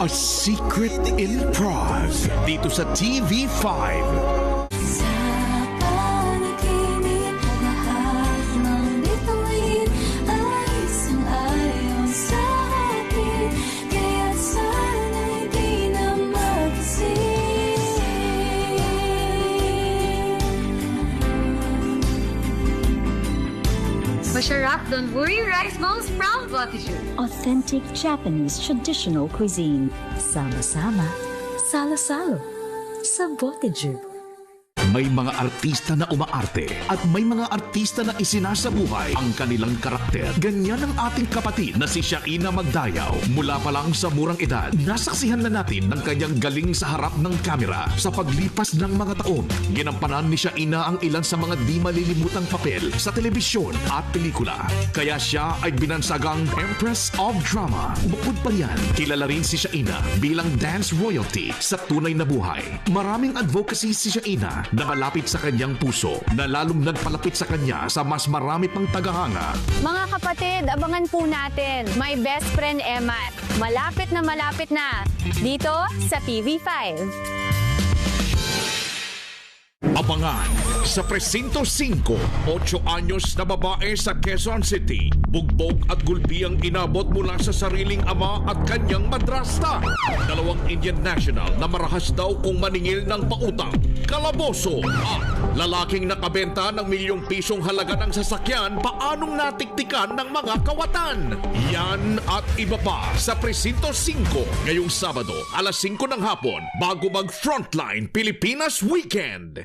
A Secret Improv dito sa TV5. Sa panaginip, lahat ng bituin ay sang-ayon sa akin. Kaya sana'y di na mag-isip. Masarap donburi rice balls from Botiju. Authentic Japanese traditional cuisine. Sama-sama, salo-salo, sa Botiju. May mga artista na umaarte at may mga artista na isinasabuhay ang kanilang karakter. Ganyan ang ating kapatid na si Shaina Magdayaw. Mula pa lang sa murang edad, nasaksihan na natin ng kanyang galing sa harap ng kamera. Sa paglipas ng mga taon, ginampanan ni Shaina ang ilan sa mga di malilimutang papel sa telebisyon at pelikula. Kaya siya ay binansagang Empress of Drama. Bukod pa yan, kilala rin si Shaina bilang dance royalty sa tunay na buhay. Maraming advocacy si Shaina na malapit sa kanyang puso, na lalong nagpalapit sa kanya sa mas marami pang tagahanga. Mga kapatid, abangan po natin My Best Friend Emma. Malapit na dito sa TV5. Abangan sa Presinto 5, 8 anyos na babae sa Quezon City. Bugbog at gulpi ang inabot mula sa sariling ama at kanyang madrasta. 2 Indian national na marahas daw kung maningil ng pautang, kalaboso at lalaking nakabenta ng ₱1,000,000 halaga ng sasakyan, paanong natiktikan ng mga kawatan. Yan at iba pa sa Presinto 5 ngayong Sabado, alas 5 ng hapon, bago mag Frontline Pilipinas Weekend.